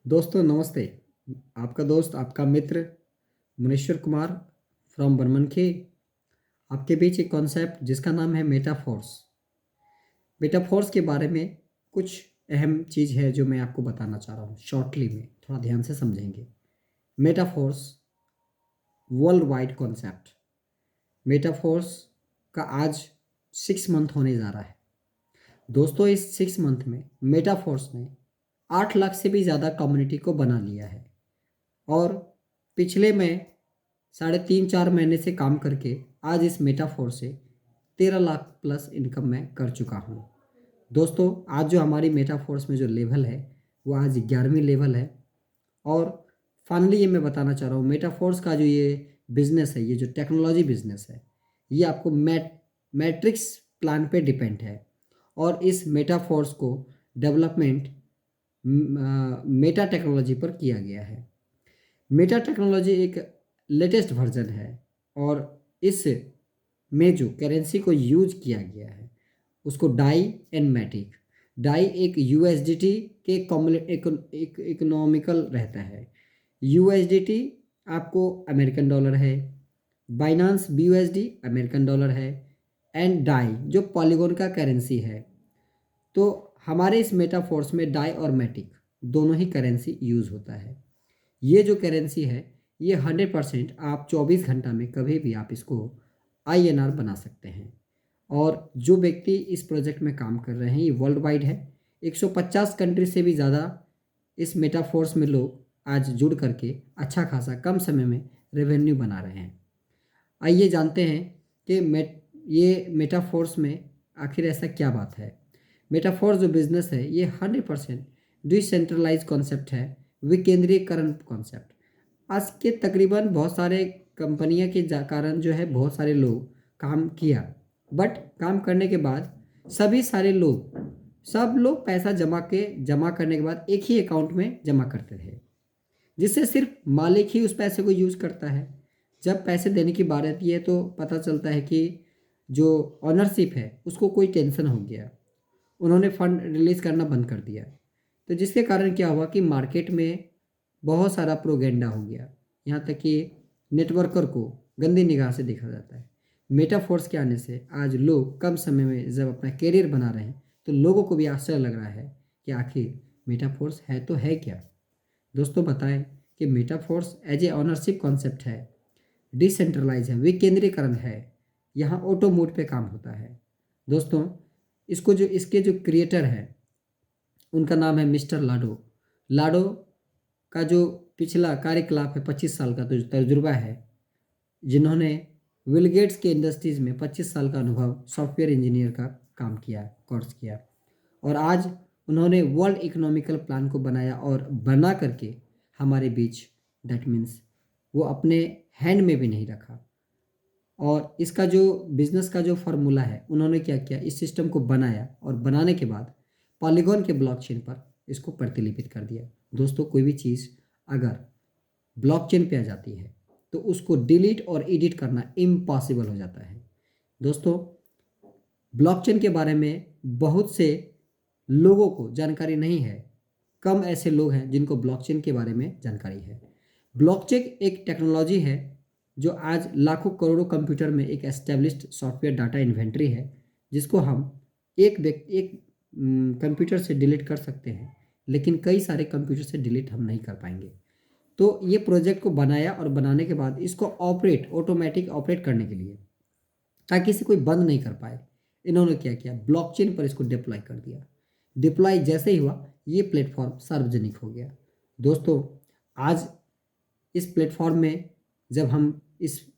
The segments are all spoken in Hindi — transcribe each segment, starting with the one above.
दोस्तों नमस्ते। आपका दोस्त आपका मित्र मुनेश्वर कुमार फ्रॉम बरमनखे आपके बीच एक कॉन्सेप्ट जिसका नाम है मेटाफोर्स। मेटाफोर्स के बारे में कुछ अहम चीज़ है जो मैं आपको बताना चाह रहा हूँ शॉर्टली में, थोड़ा ध्यान से समझेंगे। Metaforce world wide concept. Metaforce का आज 6 मंथ होने जा रहा है। दोस्तों इस 6 मंथ में मेटाफोर्स ने 8 लाख से भी ज़्यादा कम्युनिटी को बना लिया है। और पिछले में 3.5-4 महीने से काम करके आज इस मेटाफोर से 13 लाख प्लस इनकम मैं कर चुका हूँ। दोस्तों आज जो हमारी मेटाफोर्स में जो लेवल है वो आज 11वीं लेवल है। और फाइनली ये मैं बताना चाह रहा हूँ मेटाफोर्स का जो ये बिजनेस है, ये जो टेक्नोलॉजी बिजनेस है, ये आपको मैट्रिक्स प्लान पे डिपेंड है। और इस मेटाफोर्स को डेवलपमेंट मेटा टेक्नोलॉजी पर किया गया है। मेटा टेक्नोलॉजी एक लेटेस्ट वर्जन है और इस में जो करेंसी को यूज किया गया है उसको डाई एंड मैटिक। डाई एक यूएसडीटी के इकोनॉमिकल रहता है। यूएसडीटी आपको अमेरिकन डॉलर है, बाइनांस बीयूएसडी अमेरिकन डॉलर है, एंड डाई जो पॉलीगॉन का करेंसी है। तो हमारे इस मेटाफोर्स में डाई और मैटिक दोनों ही करेंसी यूज़ होता है। ये जो करेंसी है ये 100% आप 24 घंटा में कभी भी आप इसको आईएनआर बना सकते हैं। और जो व्यक्ति इस प्रोजेक्ट में काम कर रहे हैं ये वर्ल्ड वाइड है। 150 कंट्री से भी ज़्यादा इस मेटाफोर्स में लोग आज जुड़ करके अच्छा खासा कम समय में रेवेन्यू बना रहे हैं। आइए जानते हैं कि ये मेटाफोर्स में आखिर ऐसा क्या बात है। मेटाफोर्स जो बिजनेस है ये 100% डिसेंट्रलाइज कॉन्सेप्ट है, विकेंद्रीकरण कॉन्सेप्ट। आज के तकरीबन बहुत सारे कंपनियां के कारण जो है बहुत सारे लोग काम किया, बट काम करने के बाद सब लोग पैसा जमा करने के बाद एक ही अकाउंट में जमा करते थे, जिससे सिर्फ मालिक ही उस पैसे को यूज़ करता है। जब पैसे देने की बात आती है तो पता चलता है कि जो ऑनरशिप है उसको कोई टेंशन हो गया, उन्होंने फंड रिलीज़ करना बंद कर दिया। तो जिसके कारण क्या हुआ कि मार्केट में बहुत सारा प्रोगेंडा हो गया, यहाँ तक कि नेटवर्कर को गंदी निगाह से देखा जाता है। मेटाफोर्स के आने से आज लोग कम समय में जब अपना करियर बना रहे हैं तो लोगों को भी आश्चर्य लग रहा है कि आखिर मेटाफोर्स है तो है क्या। दोस्तों बताएं कि Metaforce as a ownership concept है, डिसेंट्रलाइज है, विकेंद्रीकरण है, यहाँ ऑटो मोड पे काम होता है। दोस्तों इसके जो क्रिएटर हैं उनका नाम है मिस्टर लाडो। लाडो का जो पिछला कार्यकलाप है 25 साल का जो तजुर्बा है, जिन्होंने विल गेट्स के इंडस्ट्रीज़ में 25 साल का अनुभव सॉफ्टवेयर इंजीनियर का काम किया, कोर्स किया, और आज उन्होंने वर्ल्ड इकोनॉमिकल प्लान को बनाया और बना करके हमारे बीच, दैट मीन्स वो अपने हैंड में भी नहीं रखा। और इसका जो बिज़नेस का जो फार्मूला है उन्होंने क्या किया, इस सिस्टम को बनाया और बनाने के बाद पॉलीगॉन के ब्लॉकचेन पर इसको प्रतिलिपित कर दिया। दोस्तों कोई भी चीज़ अगर ब्लॉकचेन पे आ जाती है तो उसको डिलीट और एडिट करना इम्पॉसिबल हो जाता है। दोस्तों ब्लॉकचेन के बारे में बहुत से लोगों को जानकारी नहीं है, कम ऐसे लोग हैं जिनको ब्लॉकचेन के बारे में जानकारी है। ब्लॉकचेन एक टेक्नोलॉजी है जो आज लाखों करोड़ों कंप्यूटर में एक एस्टेब्लिश्ड सॉफ्टवेयर डाटा इन्वेंट्री है, जिसको हम एक कंप्यूटर से डिलीट कर सकते हैं, लेकिन कई सारे कंप्यूटर से डिलीट हम नहीं कर पाएंगे। तो ये प्रोजेक्ट को बनाया और बनाने के बाद इसको ऑटोमेटिक ऑपरेट करने के लिए, ताकि इसे कोई बंद नहीं कर पाए, इन्होंने क्या किया, ब्लॉकचेन पर इसको डिप्लॉय कर दिया। डिप्लॉय जैसे ही हुआ ये प्लेटफॉर्म सार्वजनिक हो गया। दोस्तों आज इस प्लेटफॉर्म में जब हम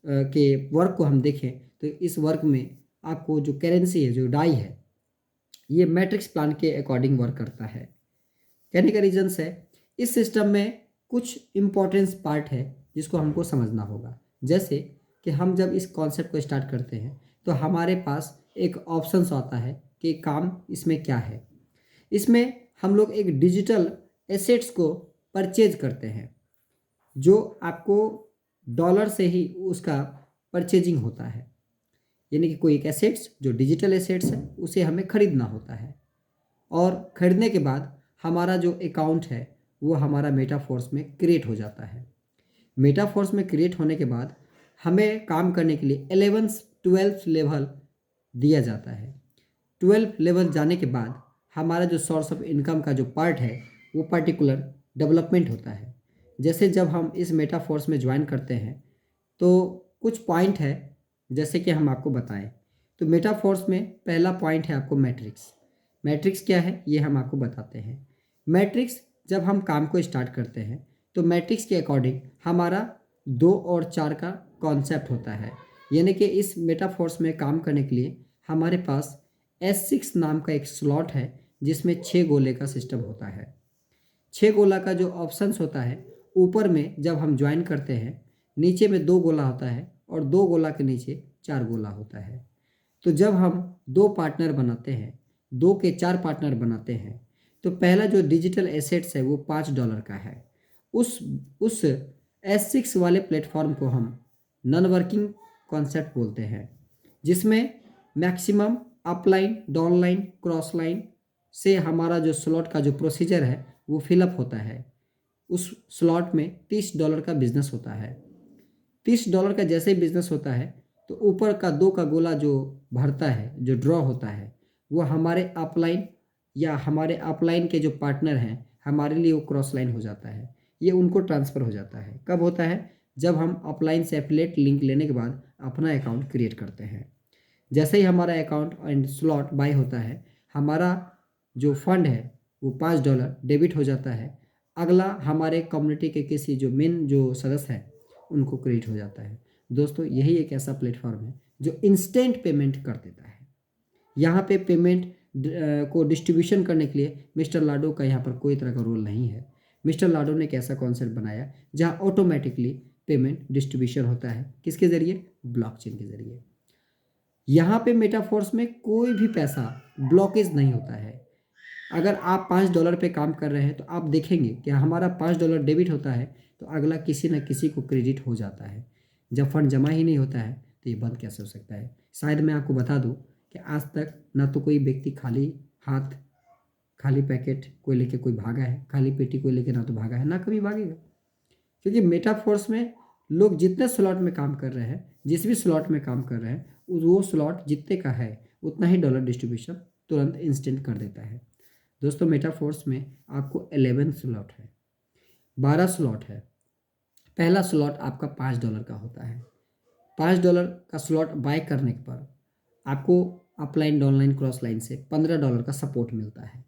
के वर्क को हम देखें तो इस वर्क में आपको जो करेंसी है, जो डाई है, ये मैट्रिक्स प्लान के अकॉर्डिंग वर्क करता है। कहने का रीजंस है इस सिस्टम में कुछ इंपॉर्टेंस पार्ट है जिसको हमको समझना होगा। जैसे कि हम जब इस कॉन्सेप्ट को स्टार्ट करते हैं तो हमारे पास एक ऑप्शंस आता है कि काम इसमें क्या है। इसमें हम लोग एक डिजिटल एसेट्स को परचेज करते हैं, जो आपको डॉलर से ही उसका परचेजिंग होता है। यानी कि कोई एक एसेट्स जो डिजिटल एसेट्स है उसे हमें खरीदना होता है, और खरीदने के बाद हमारा जो अकाउंट है वो हमारा मेटाफोर्स में क्रिएट हो जाता है। मेटाफोर्स में क्रिएट होने के बाद हमें काम करने के लिए 11th 12th लेवल दिया जाता है। 12th लेवल जाने के बाद हमारा जो सोर्स ऑफ इनकम का जो पार्ट है वो पर्टिकुलर डेवलपमेंट होता है। जैसे जब हम इस मेटाफोर्स में ज्वाइन करते हैं तो कुछ पॉइंट है, जैसे कि हम आपको बताएं तो मेटाफोर्स में पहला पॉइंट है आपको मैट्रिक्स। मैट्रिक्स क्या है ये हम आपको बताते हैं। मैट्रिक्स जब हम काम को स्टार्ट करते हैं तो मैट्रिक्स के अकॉर्डिंग हमारा 2 और 4 का कॉन्सेप्ट होता है। यानी कि इस मेटाफोर्स में काम करने के लिए हमारे पास S6 नाम का एक स्लॉट है जिसमें 6 गोले का सिस्टम होता है। 6 गोला का जो ऑप्शंस होता है, ऊपर में जब हम ज्वाइन करते हैं नीचे में 2 गोला होता है और 2 गोला के नीचे 4 गोला होता है। तो जब हम 2 पार्टनर बनाते हैं, 2 के 4 पार्टनर बनाते हैं, तो पहला जो डिजिटल एसेट्स है वो $5 का है। उस S6 वाले प्लेटफॉर्म को हम नॉन वर्किंग कॉन्सेप्ट बोलते हैं, जिसमें maximum upline, downline, cross line से हमारा जो स्लॉट का जो प्रोसीजर है वो फिलअप होता है। उस स्लॉट में $30 का बिजनेस होता है। $30 का जैसे ही बिजनेस होता है तो ऊपर का 2 का गोला जो भरता है, जो ड्रॉ होता है, वो हमारे अपलाइन या हमारे अपलाइन के जो पार्टनर हैं हमारे लिए वो क्रॉस लाइन हो जाता है। ये उनको ट्रांसफ़र हो जाता है। कब होता है? जब हम अपलाइन से एफिलिएट लिंक लेने के बाद अपना अकाउंट क्रिएट करते हैं। जैसे ही हमारा अकाउंट एंड स्लॉट बाय होता है, हमारा जो फंड है वो $5 डेबिट हो जाता है। अगला हमारे कम्युनिटी के किसी जो मेन जो सदस्य हैं उनको क्रेडिट हो जाता है। दोस्तों यही एक ऐसा प्लेटफॉर्म है जो इंस्टेंट पेमेंट कर देता है। यहाँ पे पेमेंट को डिस्ट्रीब्यूशन करने के लिए मिस्टर लाडो का यहाँ पर कोई तरह का रोल नहीं है। मिस्टर लाडो ने एक ऐसा कॉन्सेप्ट बनाया जहाँ ऑटोमेटिकली पेमेंट डिस्ट्रीब्यूशन होता है। किसके ज़रिए? ब्लॉकचेन के ज़रिए। यहाँ पे मेटाफोर्स में कोई भी पैसा ब्लॉकेज नहीं होता है। अगर आप $5 पे काम कर रहे हैं तो आप देखेंगे कि हमारा $5 डेबिट होता है तो अगला किसी न किसी को क्रेडिट हो जाता है। जब फंड जमा ही नहीं होता है तो ये बंद कैसे हो सकता है? शायद मैं आपको बता दूं कि आज तक ना तो कोई व्यक्ति खाली हाथ, खाली पैकेट कोई लेके कोई भागा है, खाली पेटी कोई लेके ना तो भागा है, ना कभी भागेगा। क्योंकि मेटाफोर्स में लोग जितने स्लॉट में काम कर रहे हैं, जिस भी स्लॉट में काम कर रहे हैं, वो स्लॉट जितने का है उतना ही डॉलर डिस्ट्रीब्यूशन तुरंत इंस्टेंट कर देता है। दोस्तों मेटाफोर्स में आपको 11 स्लॉट है, 12 स्लॉट है। पहला स्लॉट आपका $5 का होता है। $5 का स्लॉट बाय करने पर आपको अपलाइन, डाउनलाइन, क्रॉस लाइन से $15 का सपोर्ट मिलता है।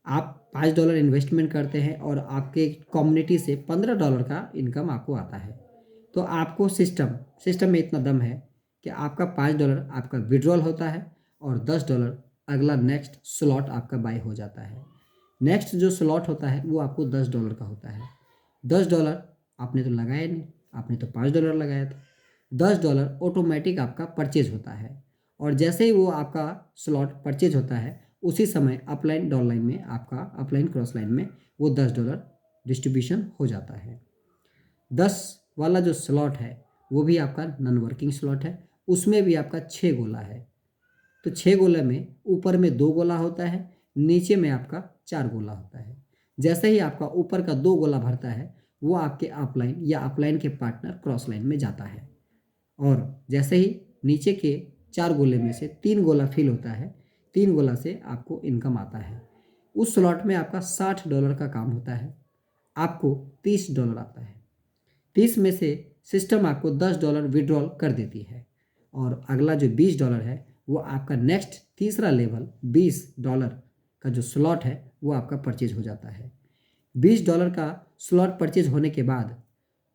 आप $5 इन्वेस्टमेंट करते हैं और आपके कम्युनिटी से $15 का इनकम आपको आता है। तो आपको सिस्टम में इतना दम है कि आपका $5 आपका विड्रॉल होता है और $10 अगला नेक्स्ट स्लॉट आपका बाय हो जाता है। नेक्स्ट जो स्लॉट होता है वो आपको $10 का होता है। $10 आपने तो लगाया नहीं, आपने तो $5 लगाया था। $10 ऑटोमेटिक आपका परचेज होता है और जैसे ही वो आपका स्लॉट परचेज होता है उसी समय अपलाइन, डाउनलाइन में आपका अपलाइन, क्रॉस लाइन में वो $10 डिस्ट्रीब्यूशन हो जाता है। 10 वाला जो स्लॉट है वो भी आपका नॉन वर्किंग स्लॉट है। उसमें भी आपका 6 गोला है। तो 6 गोला में ऊपर में 2 गोला होता है, नीचे में आपका 4 गोला होता है। जैसे ही आपका ऊपर का 2 गोला भरता है वो आपके अपलाइन या अपलाइन के पार्टनर क्रॉस लाइन में जाता है और जैसे ही नीचे के 4 गोले में से 3 गोला फिल होता है, 3 गोला से आपको इनकम आता है। उस स्लॉट में आपका $60 का काम होता है, आपको $30 आता है। 30 में से सिस्टम आपको $10 विड्रॉल कर देती है और अगला जो $20 है वो आपका नेक्स्ट तीसरा लेवल $20 का जो स्लॉट है वो आपका परचेज हो जाता है। $20 का स्लॉट परचेज होने के बाद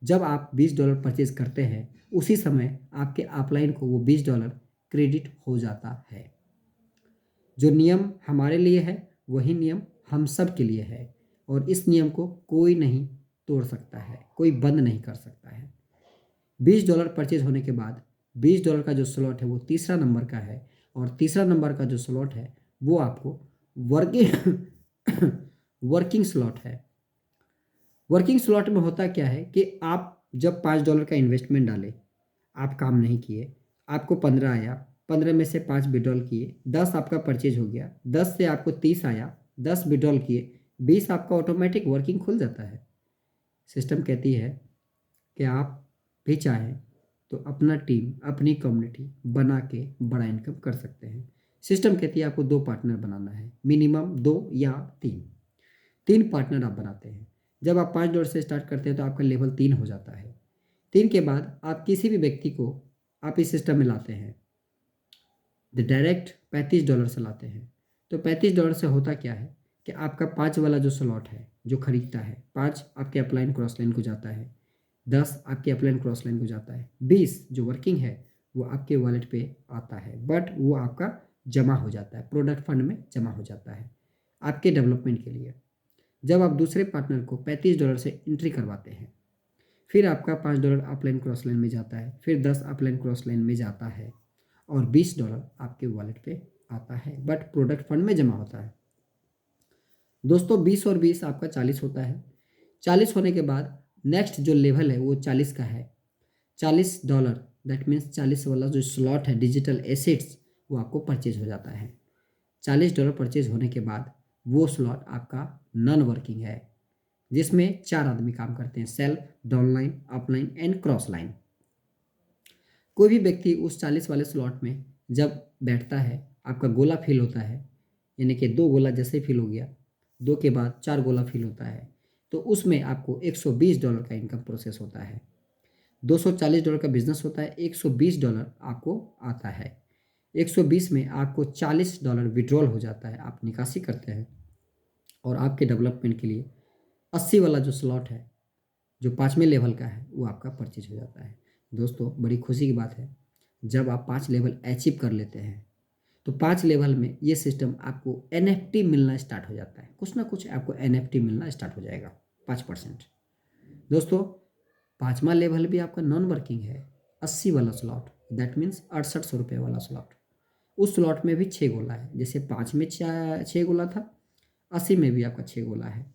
जब आप $20 परचेज करते हैं उसी समय आपके अपलाइन को वो $20 क्रेडिट हो जाता है। जो नियम हमारे लिए है वही नियम हम सब के लिए है और इस नियम को कोई नहीं तोड़ सकता है, कोई बंद नहीं कर सकता है। $20 परचेज होने के बाद $20 का जो स्लॉट है वो तीसरा नंबर का है और तीसरा नंबर का जो स्लॉट है वो आपको वर्किंग वर्किंग स्लॉट है। वर्किंग स्लॉट में होता क्या है कि आप जब $5 का इन्वेस्टमेंट डाले, आप काम नहीं किए, आपको 15 आया, 15 में से 5 विड्रॉल किए, 10 आपका परचेज हो गया, 10 से आपको 30 आया, 10 विड्रॉल किए, 20 आपका ऑटोमेटिक वर्किंग खुल जाता है। सिस्टम कहती है कि आप भी चाहें तो अपना टीम, अपनी कम्युनिटी बना के बड़ा इनकम कर सकते हैं। सिस्टम कहती है आपको 2 पार्टनर बनाना है, मिनिमम 2 या 3। 3 पार्टनर आप बनाते हैं। जब आप $5 से स्टार्ट करते हैं तो आपका लेवल 3 हो जाता है। 3 के बाद आप किसी भी व्यक्ति को आप इस सिस्टम में लाते हैं, डायरेक्ट $35 से लाते हैं। तो $35 से होता क्या है कि आपका 5 वाला जो स्लॉट है जो खरीदता है, 5 आपके अपलाइन क्रॉस लाइन को जाता है, 10 आपके अपलाइन क्रॉस लाइन को जाता है, 20 जो वर्किंग है वो आपके वॉलेट पे आता है, बट वो आपका जमा हो जाता है, प्रोडक्ट फंड में जमा हो जाता है आपके डेवलपमेंट के लिए। जब आप दूसरे पार्टनर को $35 से एंट्री करवाते हैं, फिर आपका $5 अपलाइन क्रॉस लाइन में जाता है, फिर 10 अपलाइन क्रॉस लाइन में जाता है और $20 आपके वॉलेट पे आता है, बट प्रोडक्ट फंड में जमा होता है। दोस्तों 20 और 20 आपका 40 होता है। 40 होने के बाद नेक्स्ट जो लेवल है वो 40 का है। $40 दैट मीन्स 40 वाला जो स्लॉट है डिजिटल एसेट्स वो आपको परचेज हो जाता है। $40 परचेज होने के बाद वो स्लॉट आपका नॉन वर्किंग है, जिसमें 4 आदमी काम करते हैं, self, downline, upline and cross line. कोई भी व्यक्ति उस 40 वाले स्लॉट में जब बैठता है, आपका गोला फिल होता है, यानी कि 2 गोला जैसे फिल हो गया, 2 के बाद 4 गोला फिल होता है, तो उसमें आपको $120 का इनकम प्रोसेस होता है। $240 का बिजनेस होता है, $120 आपको आता है। 120 में आपको $40 विड्रॉल हो जाता है, आप निकासी करते हैं और आपके डेवलपमेंट के लिए 80 वाला जो स्लॉट है जो 5वें लेवल का है वो आपका परचेज हो जाता है। दोस्तों बड़ी खुशी की बात है, जब आप 5 लेवल अचीव कर लेते हैं तो 5 लेवल में ये सिस्टम आपको NFT मिलना स्टार्ट हो जाता है, कुछ ना कुछ आपको NFT मिलना स्टार्ट हो जाएगा 5%। दोस्तों 5वां लेवल भी आपका नॉन वर्किंग है, 80 वाला स्लॉट, दैट मीन्स 6800 रुपये वाला स्लॉट। उस स्लॉट में भी 6 गोला है, जैसे 5 में 6 गोला था, 80 में भी आपका 6 गोला है।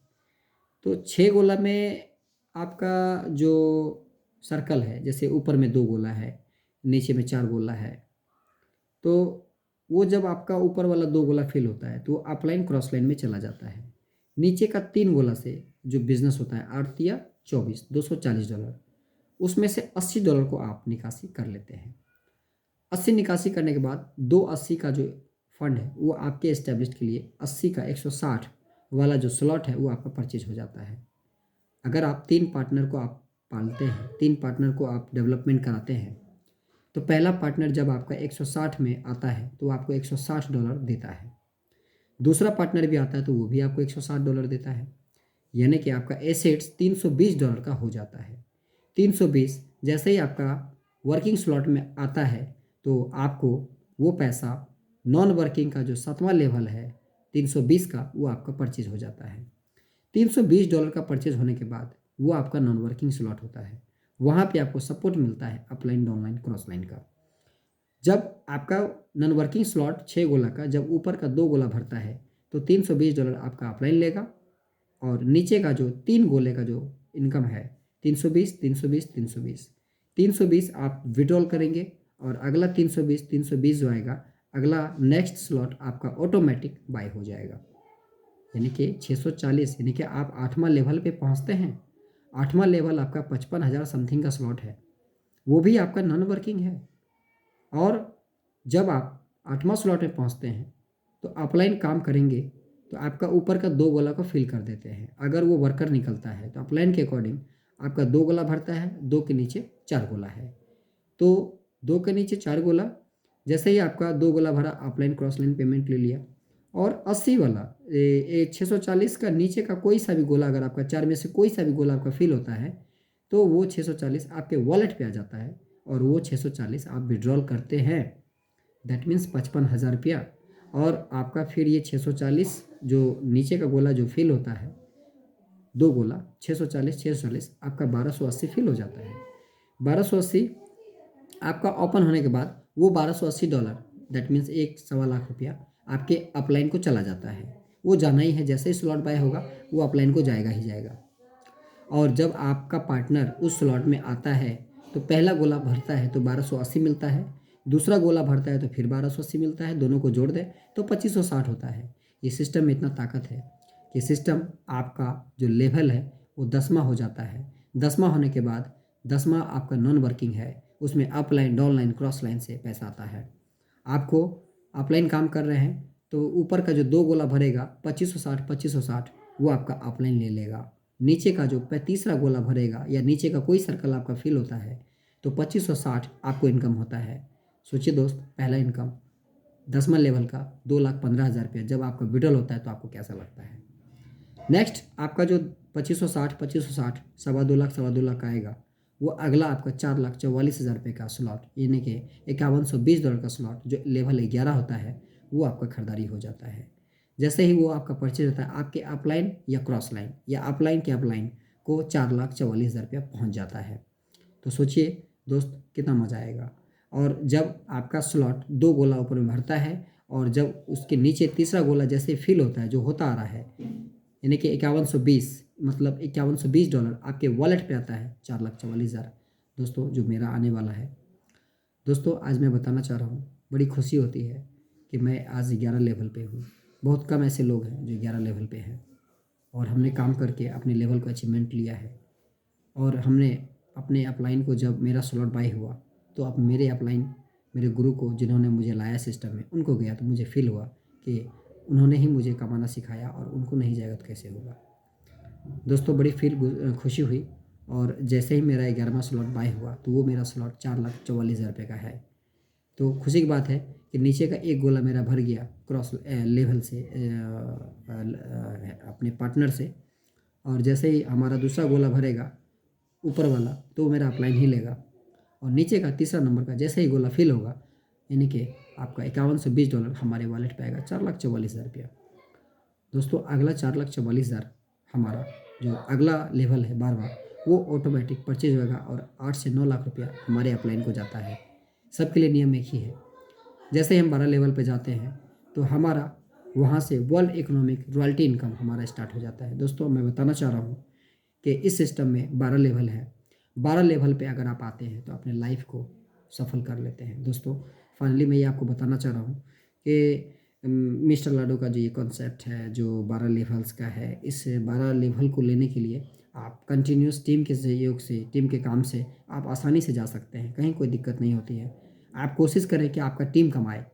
तो 6 गोला में आपका जो सर्कल है, जैसे ऊपर में 2 गोला है, नीचे में 4 गोला है, तो वो जब आपका ऊपर वाला 2 गोला फिल होता है तो वो अपलाइन क्रॉस लाइन में चला जाता है। नीचे का 3 गोला से जो बिजनेस होता है 8 या 24, $240, उसमें से $80 को आप निकासी कर लेते हैं। 80 निकासी करने के बाद 280 का जो फंड है वो आपके एस्टेब्लिश के लिए 80 का 160 वाला जो स्लॉट है वो आपका परचेज हो जाता है। अगर आप 3 पार्टनर को आप पालते हैं, 3 पार्टनर को आप डेवलपमेंट कराते हैं, तो पहला पार्टनर जब आपका 160 में आता है तो आपको $160 देता है। दूसरा पार्टनर भी आता है तो वो भी आपको $160 देता है, यानी कि आपका एसेट्स $320 का हो जाता है। 320 जैसे ही आपका वर्किंग स्लॉट में आता है तो आपको वो पैसा नॉन वर्किंग का जो 7वां लेवल है 320 का वो आपका परचेज हो जाता है। $320 का परचेज होने के बाद वो आपका नॉन वर्किंग स्लॉट होता है, वहाँ पे आपको सपोर्ट मिलता है अपलाइन, डाउनलाइन, क्रॉस लाइन का। जब आपका नॉन वर्किंग स्लॉट 6 गोला का जब ऊपर का 2 गोला भरता है तो $320 आपका अपलाइन लेगा और नीचे का जो 3 गोले का जो इनकम है 320, 320, 320, 320 आप विड्रॉल करेंगे और अगला 320 जो आएगा, अगला नेक्स्ट स्लॉट आपका ऑटोमेटिक बाय हो जाएगा, यानी कि 640, यानी कि आप 8वां लेवल पे पहुंचते हैं। 8वां लेवल आपका 55,000 समथिंग का स्लॉट है, वो भी आपका नॉन वर्किंग है। और जब आप 8वां स्लॉट में पहुंचते हैं तो अपलाइन काम करेंगे तो आपका ऊपर का 2 गोला को फिल कर देते हैं। अगर वो वर्कर निकलता है तो अपलाइन के अकॉर्डिंग आपका 2 गोला भरता है, 2 के नीचे 4 गोला है, तो 2 के नीचे 4 गोला, जैसे ही आपका 2 गोला भरा अपलाइन क्रॉस लाइन पेमेंट ले लिया और 80 वाला 640 का नीचे का कोई सा भी गोला, अगर आपका 4 में से कोई सा भी गोला आपका फिल होता है तो वो 640 आपके वॉलेट पे आ जाता है और वो 640 आप विड्रॉल करते हैं, दैट मीन्स 55,000 रुपया। और आपका फिर ये 640 जो नीचे का गोला जो फिल होता है 2 गोला 640 आपका 1280 फिल हो जाता है। 1280 आपका ओपन होने के बाद वो $1280 दैट मीन्स 1.25 लाख रुपया आपके अपलाइन को चला जाता है। वो जाना ही है, जैसे ही स्लॉट बाय होगा वो अपलाइन को जाएगा ही जाएगा। और जब आपका पार्टनर उस स्लॉट में आता है तो पहला गोला भरता है तो 1280 मिलता है, दूसरा गोला भरता है तो फिर 1280 मिलता है, दोनों को जोड़ दें तो 2560 होता है। ये सिस्टम में इतना ताकत है कि सिस्टम आपका जो लेवल है वो 10वां हो जाता है। 10वां होने के बाद 10वां आपका नॉन वर्किंग है, उसमें up line, down line, cross line से पैसा आता है। आपको अपलाइन काम कर रहे हैं तो ऊपर का जो 2 गोला भरेगा 2560 2560 वो आपका अपलाइन ले लेगा। नीचे का जो तीसरा गोला भरेगा या नीचे का कोई सर्कल आपका फिल होता है तो 2560 आपको इनकम होता है। सोचिए दोस्त, पहला इनकम 10वां लेवल का 2,15,000 रुपया जब आपका विड्रॉल होता है तो आपको कैसा लगता है। नेक्स्ट आपका जो 2560 2.25 लाख आएगा, वो अगला आपका 4,44,000 रुपये का स्लॉट यानी कि $5120 का स्लॉट जो लेवल 11 होता है वो आपका खरीदारी हो जाता है। जैसे ही वो आपका परचेज होता है आपके अपलाइन या क्रॉस लाइन या अपलाइन के अपलाइन को 4,44,000 रुपया पहुँच जाता है। तो सोचिए दोस्त कितना मज़ा आएगा। और जब आपका स्लॉट 2 गोला ऊपर में भरता है और जब उसके नीचे तीसरा गोला जैसे फिल होता है जो होता आ रहा है यानी कि 5120 मतलब $5120 आपके वॉलेट पे आता है 4,44,000 दोस्तों जो मेरा आने वाला है। दोस्तों आज मैं बताना चाह रहा हूँ, बड़ी खुशी होती है कि मैं आज 11 लेवल पे हूँ। बहुत कम ऐसे लोग हैं जो 11 लेवल पे हैं और हमने काम करके अपने लेवल को अचीवमेंट लिया है। और हमने अपने अपलाइन को जब मेरा स्लॉट बाय हुआ तो अब मेरे अपलाइन मेरे गुरु को जिन्होंने मुझे लाया सिस्टम में उनको गया तो मुझे फील हुआ कि उन्होंने ही मुझे कमाना सिखाया और उनको नहीं जाएगा तो कैसे होगा। दोस्तों बड़ी खुशी हुई और जैसे ही मेरा 11वां स्लॉट बाय हुआ तो वो मेरा स्लॉट 4,44,000 रुपये का है। तो खुशी की बात है कि नीचे का एक गोला मेरा भर गया क्रॉस लेवल से अपने पार्टनर से, और जैसे ही हमारा दूसरा गोला भरेगा ऊपर वाला तो वो मेरा अपलाइन ही लेगा और नीचे का तीसरा नंबर का जैसे ही गोला फिल होगा यानी कि आपका $5120 हमारे वॉलेट पे आएगा 4,44,000 रुपया। दोस्तों अगला 4,44,000 हमारा जो अगला लेवल है 12वां वो ऑटोमेटिक परचेज होगा और 8 से 9 लाख रुपया हमारे अपलाइन को जाता है। सबके लिए नियम एक ही है। जैसे ही हम 12 लेवल पे जाते हैं तो हमारा वहाँ से वर्ल्ड इकोनॉमिक रॉयल्टी इनकम हमारा स्टार्ट हो जाता है। दोस्तों मैं बताना चाह रहा हूँ कि इस सिस्टम में 12 लेवल है। 12 लेवल पे अगर आप आते हैं तो अपने लाइफ को सफल कर लेते हैं। दोस्तों फाइनली मैं ये आपको बताना चाह रहा हूँ कि मिस्टर लाडो का जो ये कॉन्सेप्ट है जो 12 लेवल्स का है, इस 12 लेवल को लेने के लिए आप कंटिन्यूस टीम के सहयोग से, टीम के काम से आप आसानी से जा सकते हैं, कहीं कोई दिक्कत नहीं होती है। आप कोशिश करें कि आपका टीम कमाए,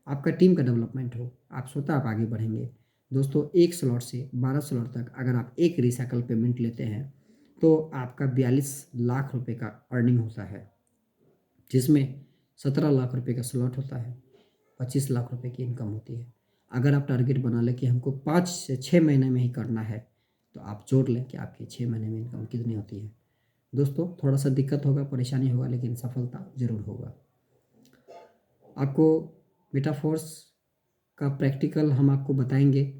आपका टीम का डेवलपमेंट हो, आप स्वतः आप आगे बढ़ेंगे। दोस्तों एक स्लॉट से 12 स्लॉट तक अगर आप एक रिसाइकल पेमेंट लेते हैं तो आपका 42 लाख रुपए का अर्निंग होता है, जिसमें 17 लाख रुपए का स्लॉट होता है, 25 लाख रुपए की इनकम होती है। अगर आप टारगेट बना लें कि हमको 5 से 6 महीने में ही करना है तो आप जोड़ लें कि आपकी 6 महीने में इनकम कितनी होती है। दोस्तों थोड़ा सा दिक्कत होगा, परेशानी होगा, लेकिन सफलता ज़रूर होगा। आपको मेटाफोर्स का प्रैक्टिकल हम आपको बताएंगे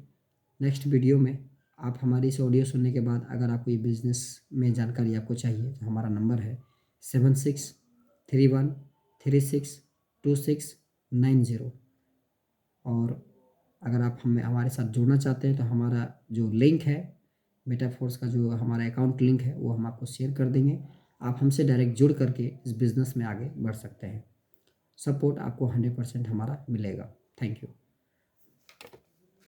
नेक्स्ट वीडियो में। आप हमारी इस ऑडियो सुनने के बाद अगर आपको ये बिज़नेस में जानकारी आपको चाहिए तो हमारा नंबर है 7631362690। और अगर आप हमारे साथ जुड़ना चाहते हैं तो हमारा जो लिंक है मेटाफोर्स का, जो हमारा अकाउंट लिंक है वो हम आपको शेयर कर देंगे। आप हमसे डायरेक्ट जुड़ करके इस बिज़नेस में आगे बढ़ सकते हैं। सपोर्ट आपको 100% हमारा मिलेगा। Thank you.